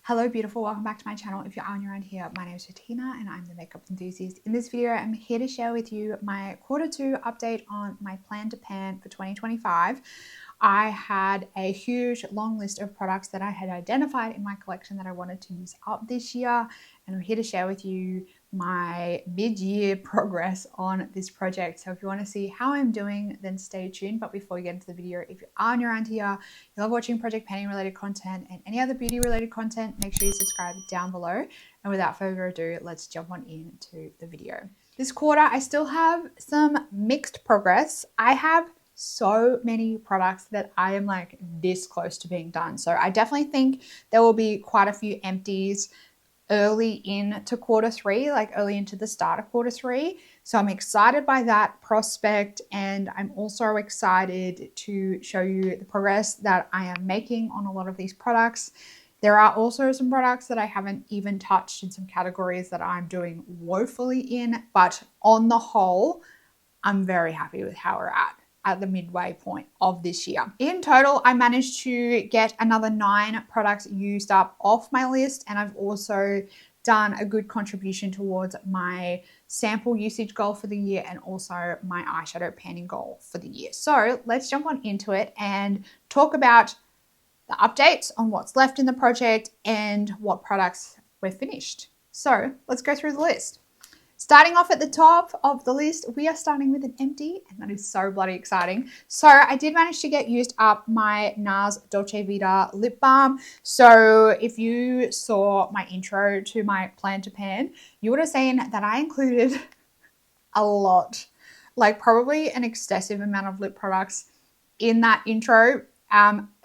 Hello beautiful, welcome back to my channel. If you're new around here, my name is Tina and I'm the makeup enthusiast. In this video, I'm here to share with you my Q2 update on my plan to pan for 2025. I had a huge long list of products that I had identified in my collection that I wanted to use up this year, and I'm here to share with you my mid-year progress on this project. So if you want to see how I'm doing, then stay tuned. But before we get into the video, if you are new around here, you love watching project panning related content and any other beauty related content, make sure you subscribe down below. And without further ado, let's jump on into the video. This quarter, I still have some mixed progress. I have so many products that I am like this close to being done. So I definitely think there will be quite a few empties early into Q3, like early into the start of Q3. So I'm excited by that prospect, and I'm also excited to show you the progress that I am making on a lot of these products. There are also some products that I haven't even touched in some categories that I'm doing woefully in, but on the whole, I'm very happy with how we're at the midway point of this year. In total, I managed to get another 9 products used up off my list, and I've also done a good contribution towards my sample usage goal for the year and also my eyeshadow panning goal for the year. So let's jump on into it and talk about the updates on what's left in the project and what products we're finished. So let's go through the list. Starting off at the top of the list, we are starting with an empty, and that is so bloody exciting. So I did manage to get used up my Nars Dolce Vita lip balm. So if you saw my intro to my plan to pan, you would have seen that I included a lot, like probably an excessive amount of lip products in that intro.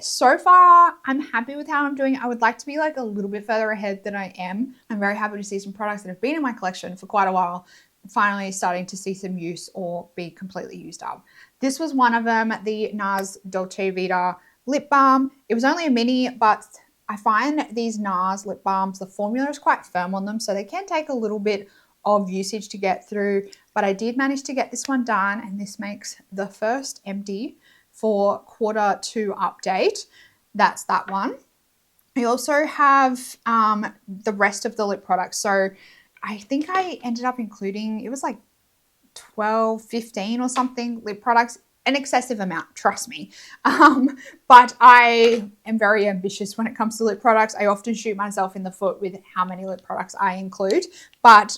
So far, I'm happy with how I'm doing. I would like to be like a little bit further ahead than I am. I'm very happy to see some products that have been in my collection for quite a while finally starting to see some use or be completely used up. This was one of them, the Nars Dolce Vita lip balm. It was only a mini, but I find these Nars lip balms, the formula is quite firm on them, so they can take a little bit of usage to get through, but I did manage to get this one done, and this makes the first empty for Q2 update. That's that one. We also have the rest of the lip products. So I think I ended up including, it was like 12, 15 or something lip products, an excessive amount, trust me. But I am very ambitious when it comes to lip products. I often shoot myself in the foot with how many lip products I include, but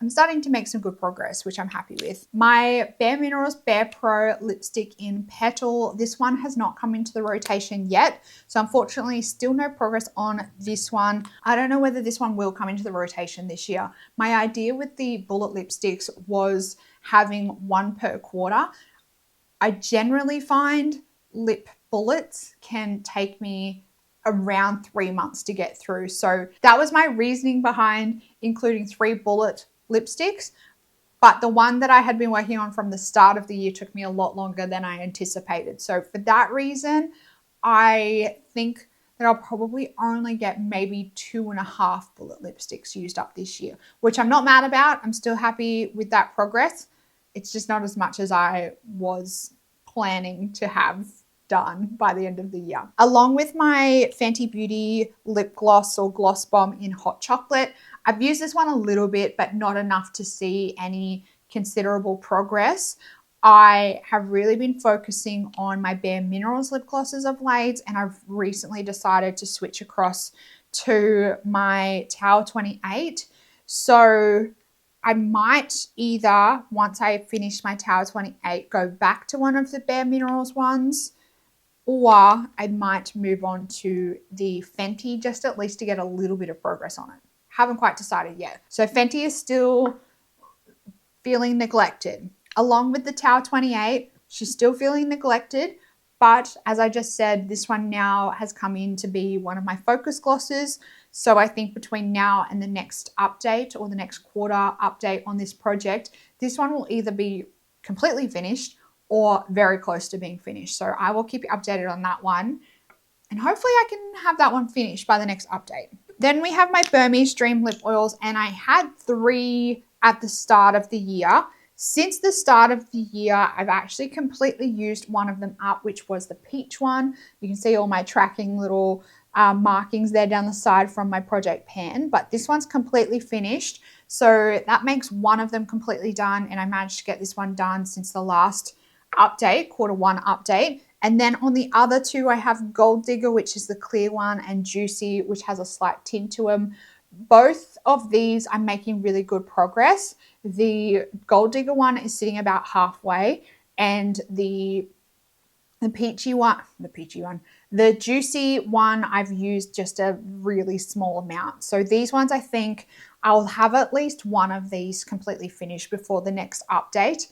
I'm starting to make some good progress, which I'm happy with. My Bareminerals Barepro lipstick in Petal. This one has not come into the rotation yet, so unfortunately still no progress on this one. I don't know whether this one will come into the rotation this year. My idea with the bullet lipsticks was having one per quarter. I generally find lip bullets can take me around 3 months to get through. So that was my reasoning behind including 3 bullet lipsticks, but the one that I had been working on from the start of the year took me a lot longer than I anticipated. So for that reason, I think that I'll probably only get maybe 2.5 bullet lipsticks used up this year, which I'm not mad about. I'm still happy with that progress. It's just not as much as I was planning to have done by the end of the year. Along with my Fenty Beauty lip gloss or gloss bomb in Hot Chocolate, I've used this one a little bit, but not enough to see any considerable progress. I have really been focusing on my Bareminerals lip glosses of late, and I've recently decided to switch across to my Tower 28. So I might either, once I finish my Tower 28, go back to one of the Bareminerals ones, or I might move on to the Fenty just at least to get a little bit of progress on it. Haven't quite decided yet. So Fenty is still feeling neglected. Along with the Tower 28, she's still feeling neglected, but as I just said, this one now has come in to be one of my focus glosses. So I think between now and the next update or the next quarter update on this project, this one will either be completely finished or very close to being finished. So I will keep you updated on that one. And hopefully I can have that one finished by the next update. Then we have my Burmese Dream Lip Oils, and I had 3 at the start of the year. Since the start of the year, I've actually completely used one of them up, which was the peach one. You can see all my tracking little markings there down the side from my project pan, but this one's completely finished. So that makes one of them completely done, and I managed to get this one done since the last update, Q1 update. And then on the other two, I have Gold Digger, which is the clear one, and Juicy, which has a slight tint to them. Both of these I'm making really good progress. The Gold Digger one is sitting about halfway, and the Juicy one, I've used just a really small amount. So these ones, I think I'll have at least one of these completely finished before the next update.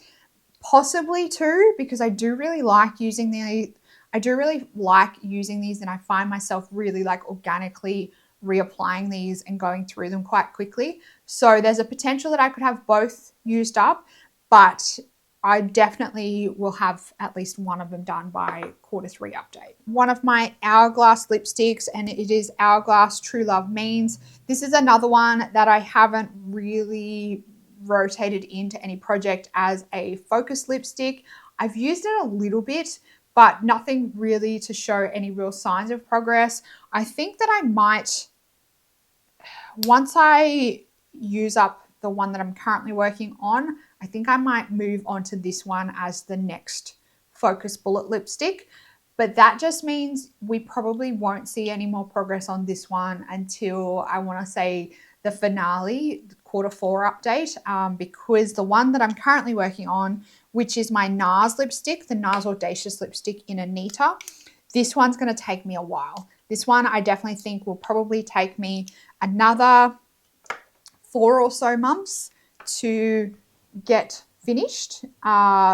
Possibly two, because I do really like using these. And I find myself really like organically reapplying these and going through them quite quickly. So there's a potential that I could have both used up, but I definitely will have at least one of them done by Q3 update. One of my Hourglass lipsticks, and it is Hourglass True Love Means. This is another one that I haven't really rotated into any project as a focus lipstick. I've used it a little bit, but nothing really to show any real signs of progress. I think that I might, once I use up the one that I'm currently working on, I think I might move on to this one as the next focus bullet lipstick. But that just means we probably won't see any more progress on this one until, I want to say, the finale, Q4 update, because the one that I'm currently working on, which is my Nars lipstick, the Nars Audacious lipstick in Anita, this one's going to take me a while. This one I definitely think will probably take me another 4 or so months to get finished,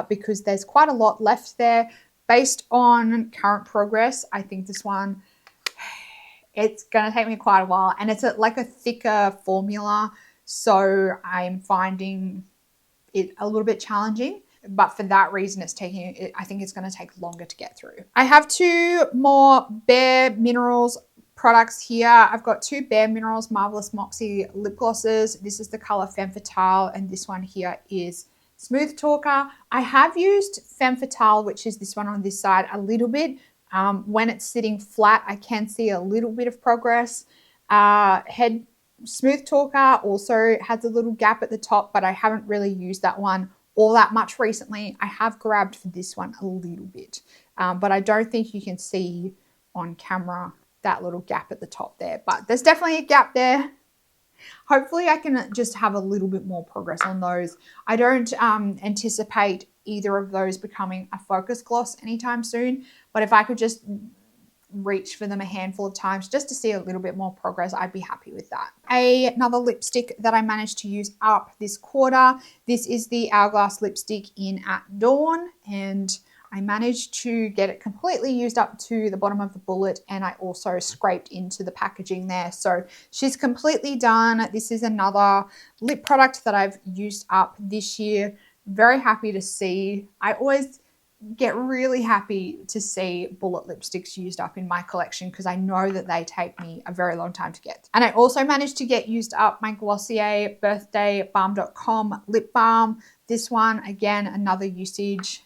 because there's quite a lot left there. Based on current progress, I think this one, it's going to take me quite a while, and it's like a thicker formula, so I'm finding it a little bit challenging. But for that reason, I think it's going to take longer to get through. I have 2 more Bareminerals products here. I've got 2 Bareminerals Marvellous Moxie lip glosses. This is the color Femme Fatale, and this one here is Smooth Talker. I have used Femme Fatale, which is this one on this side, a little bit. When it's sitting flat, I can see a little bit of progress. Smooth Talker also has a little gap at the top, but I haven't really used that one all that much recently. I have grabbed for this one a little bit, but I don't think you can see on camera that little gap at the top there, but there's definitely a gap there. Hopefully I can just have a little bit more progress on those. I don't anticipate either of those becoming a focus gloss anytime soon, but if I could just reach for them a handful of times just to see a little bit more progress, I'd be happy with that. Another lipstick that I managed to use up this quarter, this is the Hourglass lipstick in At Dawn, and I managed to get it completely used up to the bottom of the bullet, and I also scraped into the packaging there. So she's completely done. This is another lip product that I've used up this year. Very happy to see. I always get really happy to see bullet lipsticks used up in my collection because I know that they take me a very long time to get. And I also managed to get used up my Glossier Birthday Balm.com lip balm. This one, again, another usage,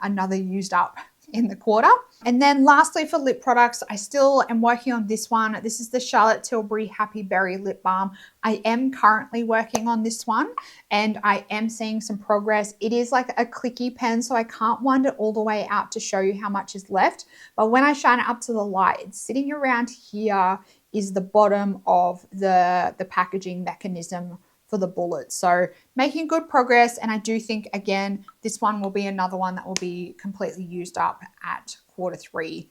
another used up in the quarter. And then lastly for lip products, I still am working on this one. This is the Charlotte Tilbury Happy Berry Lip Balm. I am currently working on this one and I am seeing some progress. It is like a clicky pen, so I can't wind it all the way out to show you how much is left. But when I shine it up to the light, it's sitting around here is the bottom of the packaging mechanism for the bullet. So making good progress, and I do think, again, this one will be another one that will be completely used up at Q3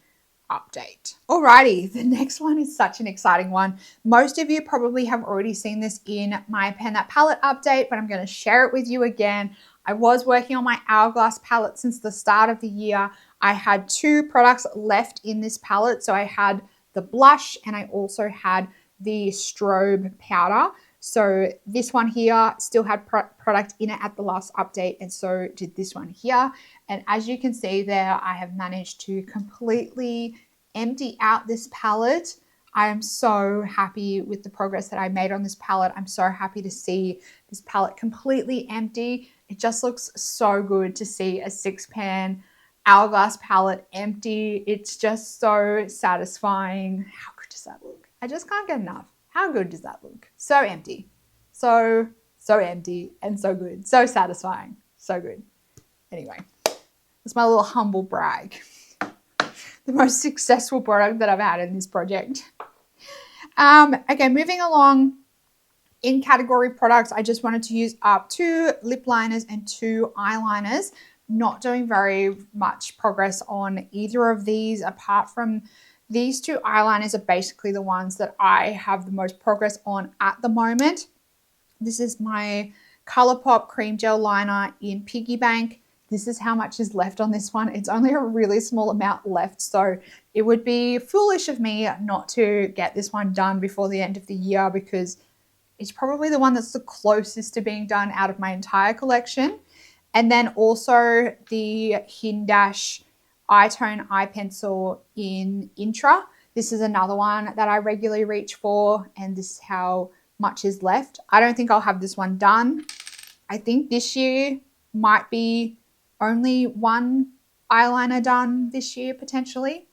update. Alrighty, the next one is such an exciting one. Most of you probably have already seen this in my Pen That Palette update, but I'm going to share it with you again. I was working on my Hourglass palette since the start of the year. I had 2 products left in this palette. So I had the blush and I also had the strobe powder. So this one here still had product in it at the last update, and so did this one here. And as you can see there, I have managed to completely empty out this palette. I am so happy with the progress that I made on this palette. I'm so happy to see this palette completely empty. It just looks so good to see a 6-pan Hourglass palette empty. It's just so satisfying. How good does that look? I just can't get enough. How good does that look? So empty. So empty and so good. So satisfying. So good. Anyway, that's my little humble brag. The most successful product that I've had in this project. Okay, moving along in category products, I just wanted to use up 2 lip liners and 2 eyeliners. Not doing very much progress on either of these, apart from these 2 eyeliners are basically the ones that I have the most progress on at the moment. This is my ColourPop Cream Gel Liner in Piggy Bank. This is how much is left on this one. It's only a really small amount left, so it would be foolish of me not to get this one done before the end of the year, because it's probably the one that's the closest to being done out of my entire collection. And then also the Hindash Eye Tone Eye Pencil in Intra. This is another one that I regularly reach for, and this is how much is left. I don't think I'll have this one done. I think this year might be only one eyeliner done this year, potentially.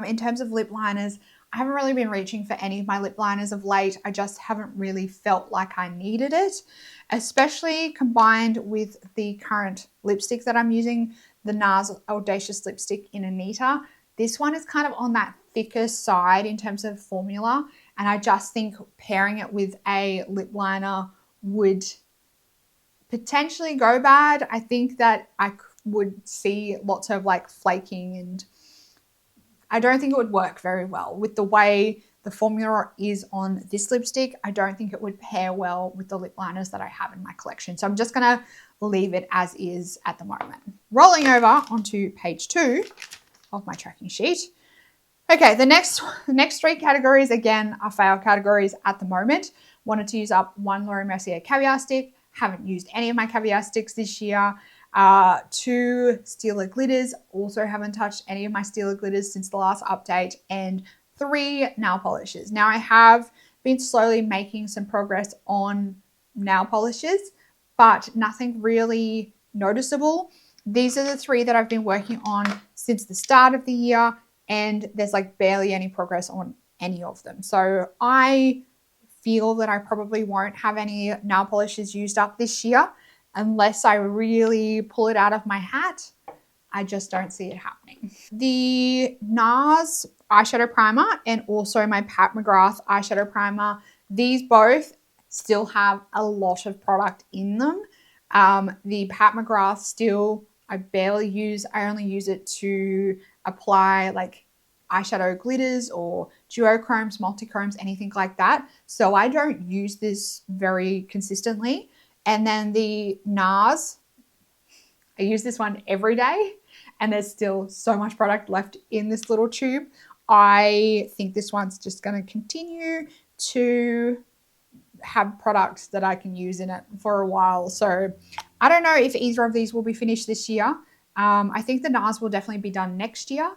In terms of lip liners, I haven't really been reaching for any of my lip liners of late. I just haven't really felt like I needed it, especially combined with the current lipstick that I'm using, the Nars Audacious lipstick in Anita. This one is kind of on that thicker side in terms of formula, and I just think pairing it with a lip liner would potentially go bad. I think that I would see lots of like flaking, and I don't think it would work very well with the way the formula is on this lipstick. I don't think it would pair well with the lip liners that I have in my collection. So I'm just going to leave it as is at the moment. Rolling over onto page 2 of my tracking sheet. Okay, the next 3 categories, again, are fail categories at the moment. Wanted to use up 1 Laura Mercier caviar stick. Haven't used any of my caviar sticks this year. 2 Stila glitters. Also haven't touched any of my Stila glitters since the last update. And 3 nail polishes. Now I have been slowly making some progress on nail polishes, but nothing really noticeable. These are the 3 that I've been working on since the start of the year, and there's like barely any progress on any of them. So I feel that I probably won't have any nail polishes used up this year unless I really pull it out of my hat. I just don't see it happening. The Nars eyeshadow primer and also my Pat McGrath eyeshadow primer, these both still have a lot of product in them. The Pat McGrath still, I barely use. I only use it to apply like eyeshadow glitters or duochromes, multichromes, anything like that. So I don't use this very consistently. And then the Nars, I use this one every day, and there's still so much product left in this little tube. I think this one's just going to continue to have products that I can use in it for a while. So I don't know if either of these will be finished this year. I think the Nars will definitely be done next year.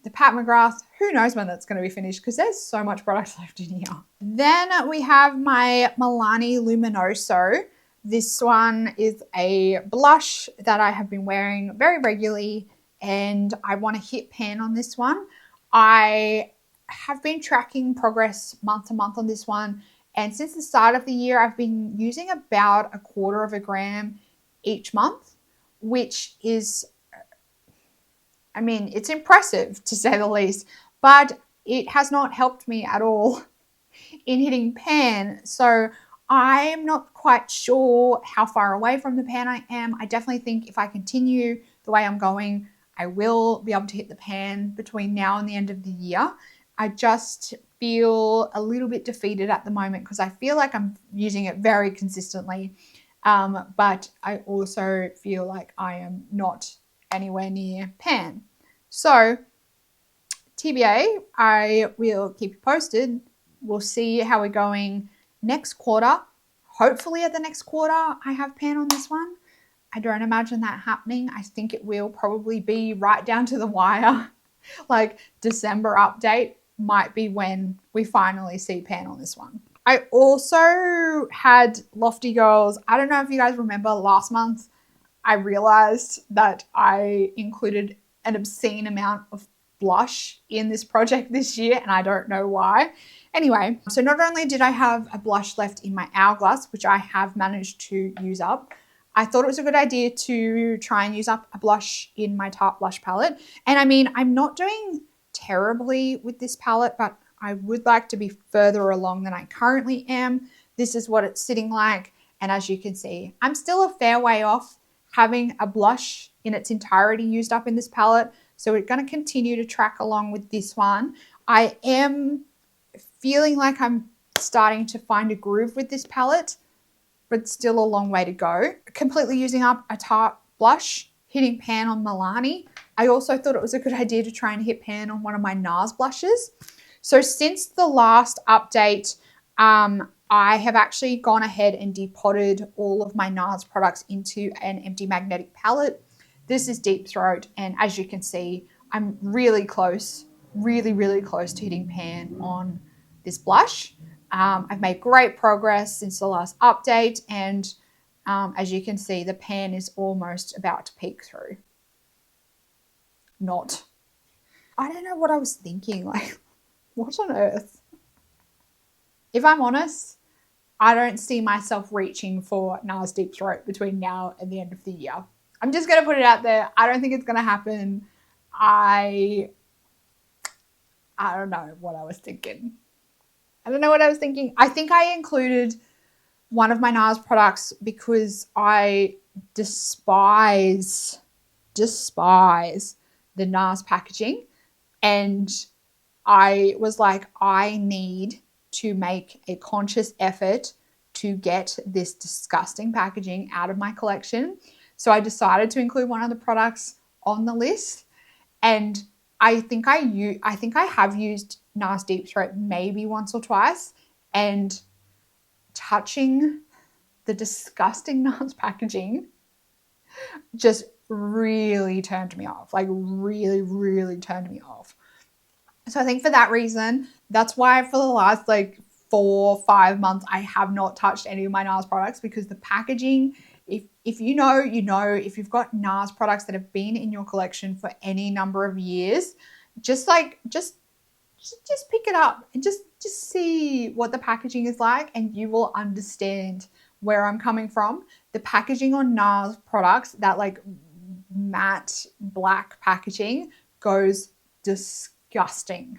The Pat McGrath, who knows when that's going to be finished, because there's so much product left in here. Then we have my Milani Luminoso. This one is a blush that I have been wearing very regularly, and I want to hit pan on this one. I have been tracking progress month to month on this one, and since the start of the year, I've been using about 1/4 gram each month, which is, I mean, it's impressive to say the least, but it has not helped me at all in hitting pan. So I'm not quite sure how far away from the pan I am. I definitely think if I continue the way I'm going, I will be able to hit the pan between now and the end of the year. I just feel a little bit defeated at the moment because I feel like I'm using it very consistently. But I also feel like I am not anywhere near pan. So TBA, I will keep you posted. We'll see how we're going next quarter. Hopefully at the next quarter, I have pan on this one. I don't imagine that happening. I think it will probably be right down to the wire. Like December update might be when we finally see pan on this one. I also had Lofty Girls. I don't know if you guys remember last month, I realized that I included an obscene amount of blush in this project this year, and I don't know why. Anyway, so not only did I have a blush left in my Hourglass, which I have managed to use up, I thought it was a good idea to try and use up a blush in my Tarte blush palette. And I mean, I'm not doing terribly with this palette, but I would like to be further along than I currently am. This is what it's sitting like. And as you can see, I'm still a fair way off having a blush in its entirety used up in this palette. So we're going to continue to track along with this one. I am feeling like I'm starting to find a groove with this palette, but still a long way to go. Completely using up a Tarte blush, hitting pan on Milani. I also thought it was a good idea to try and hit pan on one of my Nars blushes. So since the last update, I have actually gone ahead and depotted all of my Nars products into an empty magnetic palette. This is Deep Throat, and as you can see, I'm really close, really close to hitting pan on this blush. I've made great progress since the last update, and as you can see, the pan is almost about to peek through. Not. I don't know what I was thinking, like, what on earth? If I'm honest, I don't see myself reaching for Nars Deep Throat between now and the end of the year. I'm just going to put it out there. I don't think it's going to happen. I don't know what I was thinking. I don't know what I was thinking. I think I included one of my Nars products because I despise the Nars packaging. And I was like, I need to make a conscious effort to get this disgusting packaging out of my collection. So I decided to include one of the products on the list. And I think I have used Nars Deep Throat maybe once or twice, and touching the disgusting Nars packaging just really turned me off, like really turned me off. So I think for that reason, that's why for the last like 4 or 5 months, I have not touched any of my Nars products, because the packaging, if you know, you know, if you've got Nars products that have been in your collection for any number of years, just pick it up and just see what the packaging is like, and you will understand where I'm coming from. The packaging on Nars products, that like matte black packaging, goes disgusting.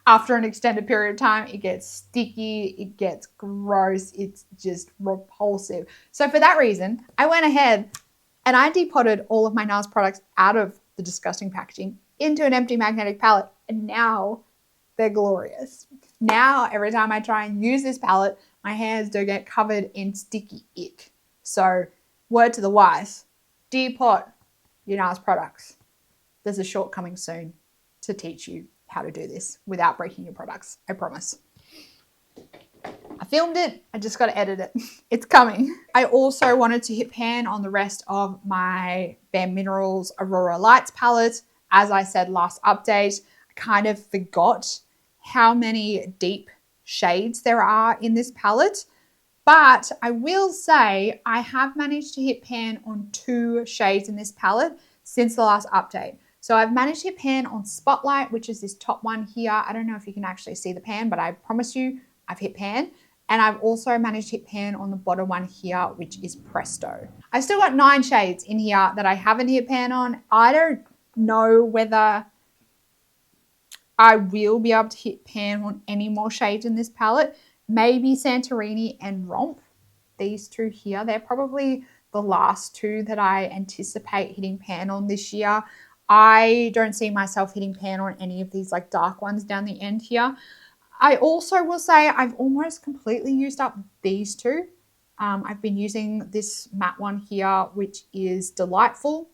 After an extended period of time, it gets sticky, it gets gross, it's just repulsive. So for that reason, I went ahead and I depotted all of my Nars products out of the disgusting packaging into an empty magnetic palette, and now they're glorious. Now, every time I try and use this palette, my hands do get covered in sticky ick. So, word to the wise, depot your Nars products. There's a short coming soon to teach you how to do this without breaking your products, I promise. I filmed it, I just got to edit it. It's coming. I also wanted to hit pan on the rest of my Bareminerals Aurora Lights palette. As I said last update, I kind of forgot how many deep shades there are in this palette. But I will say I have managed to hit pan on 2 shades in this palette since the last update. So I've managed to hit pan on Spotlight, which is this top one here. I don't know if you can actually see the pan, but I promise you I've hit pan. And I've also managed to hit pan on the bottom one here, which is Presto. I've still got 9 shades in here that I haven't hit pan on. I don't know whether I will be able to hit pan on any more shades in this palette. Maybe Santorini and Romp. These 2 here, they're probably the last 2 that I anticipate hitting pan on this year. I don't see myself hitting pan on any of these like dark ones down the end here. I also will say I've almost completely used up these 2. I've been using this matte one here, which is Delightful.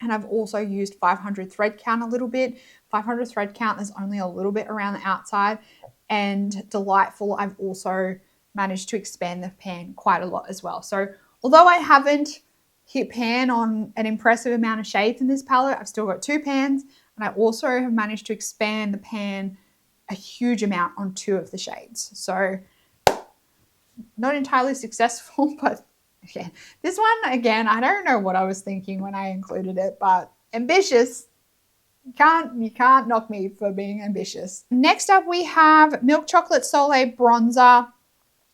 And I've also used 500 thread count a little bit. 500 thread count, there's only a little bit around the outside. And Delightful, I've also managed to expand the pan quite a lot as well. So although I haven't hit pan on an impressive amount of shades in this palette, I've still got 2 pans. And I also have managed to expand the pan a huge amount on 2 of the shades. So not entirely successful, but Yeah. This one, again, I don't know what I was thinking when I included it, but ambitious. You can't knock me for being ambitious. Next up, we have Milk Chocolate Soleil Bronzer.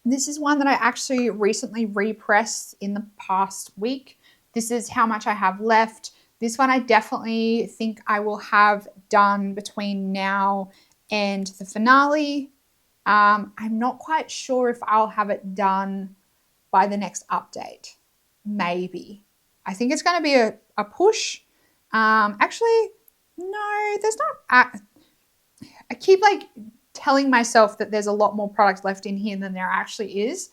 This is one that I actually recently repressed in the past week. This is how much I have left. This one I definitely think I will have done between now and the finale. I'm not quite sure if I'll have it done by the next update. Maybe. I think it's going to be a push. Actually, no, there's not. I keep like telling myself that there's a lot more product left in here than there actually is.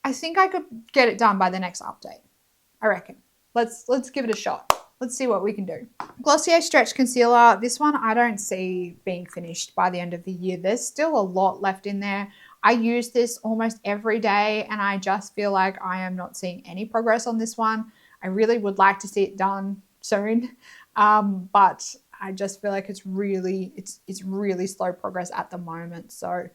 I think I could get it done by the next update. I reckon. Let's give it a shot. Let's see what we can do. Glossier Stretch Concealer. This one I don't see being finished by the end of the year. There's still a lot left in there. I use this almost every day and I just feel like I am not seeing any progress on this one. I really would like to see it done soon, but I just feel like it's really slow progress at the moment. So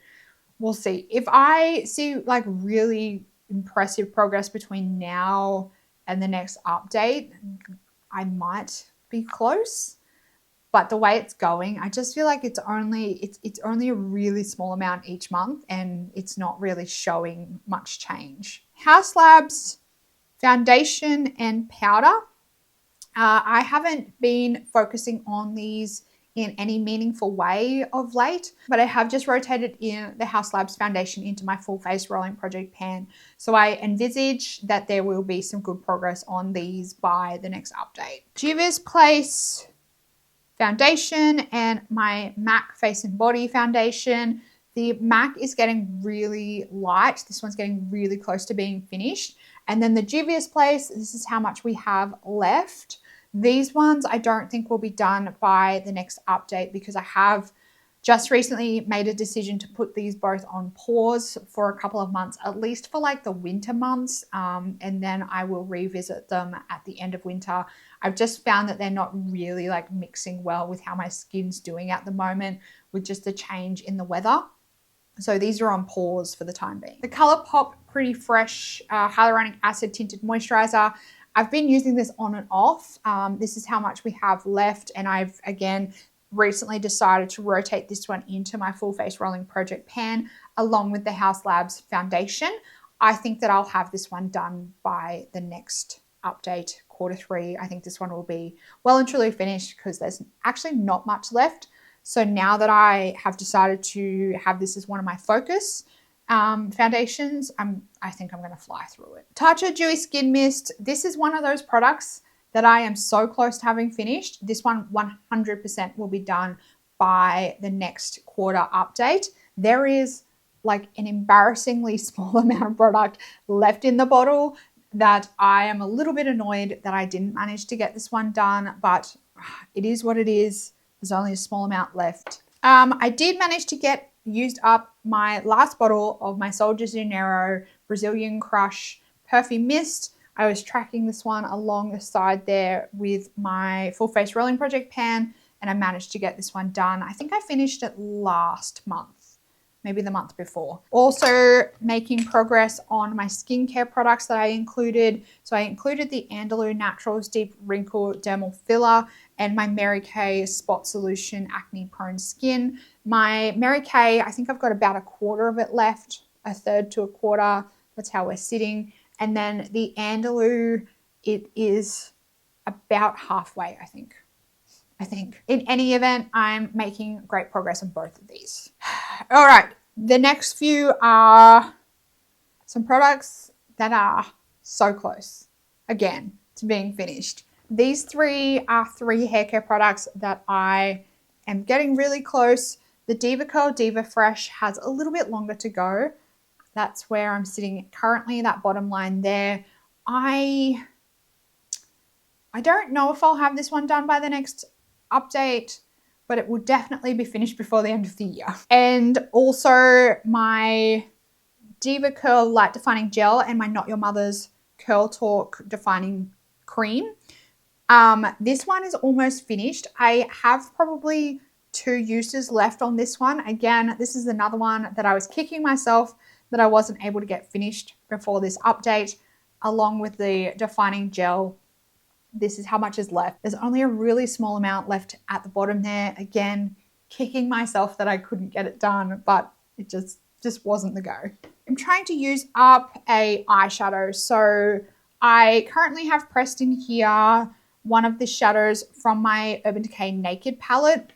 we'll see. If I see like really impressive progress between now and the next update, I might be close. But the way it's going, I just feel like it's only a really small amount each month and it's not really showing much change. Haus Labs foundation and powder. I haven't been focusing on these in any meaningful way of late, but I have just rotated in the Haus Labs foundation into my full face rolling project pan. So I envisage that there will be some good progress on these by the next update. Juvia's Place foundation and my MAC Face and Body foundation. The MAC is getting really light. This one's getting really close to being finished. And then the Juvia's Place, this is how much we have left. These ones I don't think will be done by the next update because I have just recently made a decision to put these both on pause for a couple of months, at least for like the winter months. And then I will revisit them at the end of winter. I've just found that they're not really like mixing well with how my skin's doing at the moment with just a change in the weather. So these are on pause for the time being. The ColourPop Pretty Fresh Hyaluronic Acid Tinted Moisturizer. I've been using this on and off. This is how much we have left. And I've, again, recently decided to rotate this one into my full face rolling project pan along with the Haus Labs foundation. I think that I'll have this one done by the next update, Q3. I think this one will be well and truly finished because there's actually not much left. So now that I have decided to have this as one of my focus foundations, I think I'm going to fly through it. Tatcha Dewy Skin Mist. This is one of those products that I am so close to having finished. This one 100% will be done by the next quarter update. There is like an embarrassingly small amount of product left in the bottle that I am a little bit annoyed that I didn't manage to get this one done, but it is what it is. There's only a small amount left. I did manage to get used up my last bottle of my Sol de Janeiro Brazilian Crush Perfume Mist. I was tracking this one along the side there with my full face rolling project pan, and I managed to get this one done. I think I finished it last month, maybe the month before. Also making progress on my skincare products that I included. So I included the Andalou Naturals Deep Wrinkle Dermal Filler and my Mary Kay Spot Solution Acne Prone Skin. My Mary Kay, I think I've got about a quarter of it left, a third to a quarter. That's how we're sitting. And then the Andalou, it is about halfway, I think. In any event, I'm making great progress on both of these. All right, the next few are some products that are so close, again, to being finished. These three are 3 hair care products that I am getting really close. The Diva Curl Diva Fresh has a little bit longer to go. That's where I'm sitting currently, that bottom line there. I don't know if I'll have this one done by the next update, but it will definitely be finished before the end of the year. And also my Diva Curl Light Defining Gel and my Not Your Mother's Curl Talk Defining Cream. This one is almost finished. I have probably 2 uses left on this one. Again, this is another one that I was kicking myself that I wasn't able to get finished before this update. along with the defining gel. This is how much is left. There's only a really small amount left at the bottom there. Again, kicking myself that I couldn't get it done, but it just wasn't the go. I'm trying to use up a eyeshadow. So I currently have pressed in here one of the shadows from my Urban Decay Naked palette.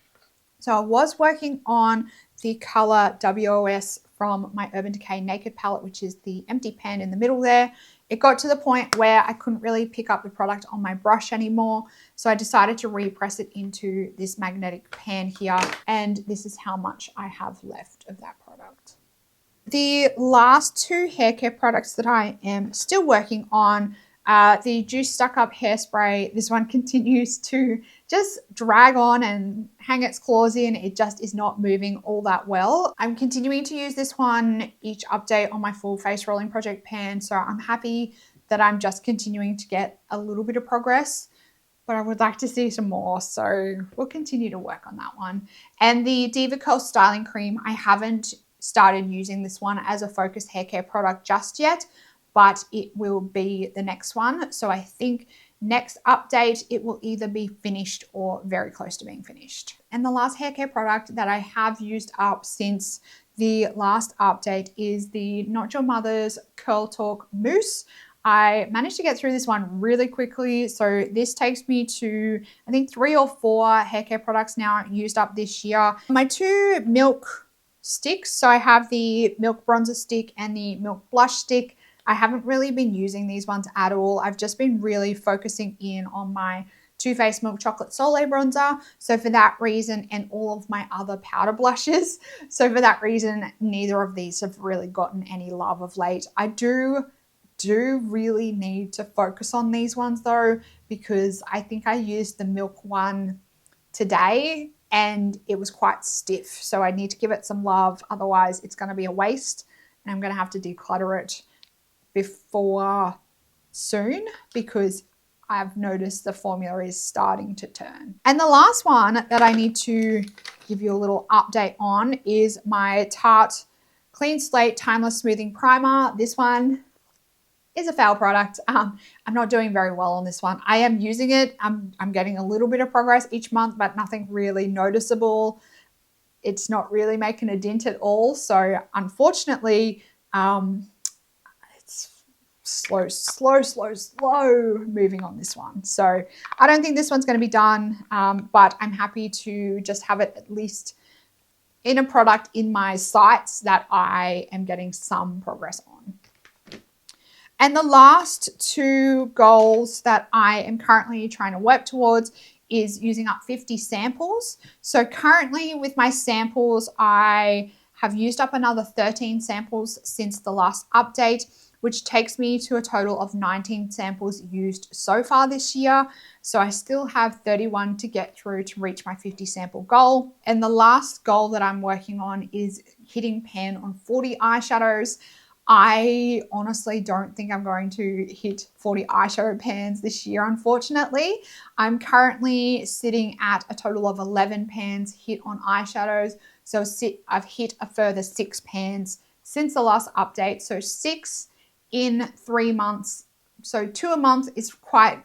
So I was working on the color WOS from my Urban Decay Naked palette, which is the empty pan in the middle there. It got to the point where I couldn't really pick up the product on my brush anymore. So I decided to repress it into this magnetic pan here. And this is how much I have left of that product. The last two hair care products that I am still working on, the Juice Stuck Up Hairspray. This one continues to just drag on and hang its claws in. It just is not moving all that well. I'm continuing to use this one each update on my full face rolling project pan. So I'm happy that I'm just continuing to get a little bit of progress, but I would like to see some more. So we'll continue to work on that one. And the Diva Curl Styling Cream, I haven't started using this one as a focused hair care product just yet, but it will be the next one. So I think next update, it will either be finished or very close to being finished. And the last hair care product that I have used up since the last update is the Not Your Mother's Curl Talk Mousse. I managed to get through this one really quickly. So this takes me to, I think, 3 or 4 hair care products now used up this year. My 2 milk sticks. So I have the Milk Bronzer Stick and the Milk Blush Stick. I haven't really been using these ones at all. I've just been really focusing in on my Too Faced Milk Chocolate Soleil Bronzer. So for that reason, and all of my other powder blushes. So for that reason, neither of these have really gotten any love of late. I do really need to focus on these ones though, because I think I used the Milk one today and it was quite stiff. So I need to give it some love. Otherwise it's going to be a waste and I'm going to have to declutter it before soon because I've noticed the formula is starting to turn. And the last one that I need to give you a little update on is my Tarte Clean Slate Timeless Smoothing Primer. This one is a fail product. I'm not doing very well on this one. I am using it. I'm getting a little bit of progress each month, but nothing really noticeable. It's not really making a dent at all. So unfortunately, it's slow moving on this one. So I don't think this one's going to be done, but I'm happy to just have it at least in a product in my sights that I am getting some progress on. And the last 2 goals that I am currently trying to work towards is using up 50 samples. So currently with my samples, I have used up another 13 samples since the last update, which takes me to a total of 19 samples used so far this year. So I still have 31 to get through to reach my 50 sample goal. And the last goal that I'm working on is hitting pan on 40 eyeshadows. I honestly don't think I'm going to hit 40 eyeshadow pans this year, unfortunately. I'm currently sitting at a total of 11 pans hit on eyeshadows. So I've hit a further 6 pans since the last update. So 6 in 3 months. So 2 a month is quite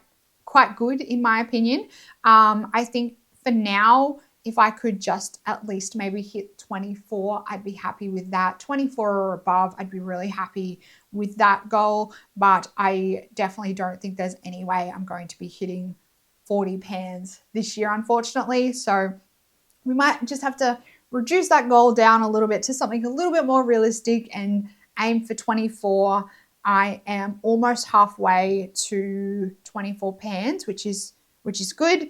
good in my opinion. I think for now, if I could just at least maybe hit 24, I'd be happy with that. 24 or above, I'd be really happy with that goal. But I definitely don't think there's any way I'm going to be hitting 40 pans this year, unfortunately. So we might just have to reduce that goal down a little bit to something a little bit more realistic and aim for 24. I am almost halfway to 24 pans, which is good.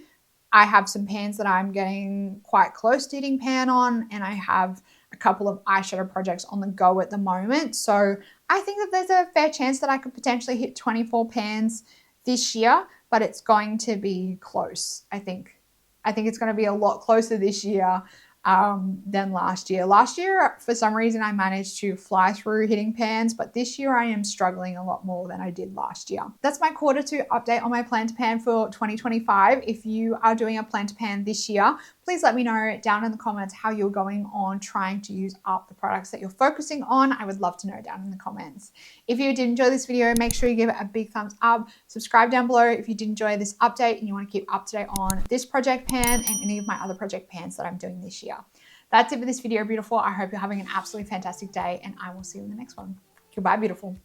I have some pans that I'm getting quite close to hitting pan on, and I have a couple of eyeshadow projects on the go at the moment. So I think that there's a fair chance that I could potentially hit 24 pans this year, but it's going to be close. I think it's going to be a lot closer this year than last year. Last year, for some reason, I managed to fly through hitting pans, but this year I am struggling a lot more than I did last year. That's my quarter two update on my plan to pan for 2025. If you are doing a plan to pan this year, please let me know down in the comments how you're going on trying to use up the products that you're focusing on. I would love to know down in the comments. If you did enjoy this video, make sure you give it a big thumbs up. Subscribe down below if you did enjoy this update and you want to keep up to date on this project pan and any of my other project pans that I'm doing this year. That's it for this video, beautiful. I hope you're having an absolutely fantastic day and I will see you in the next one. Goodbye, beautiful.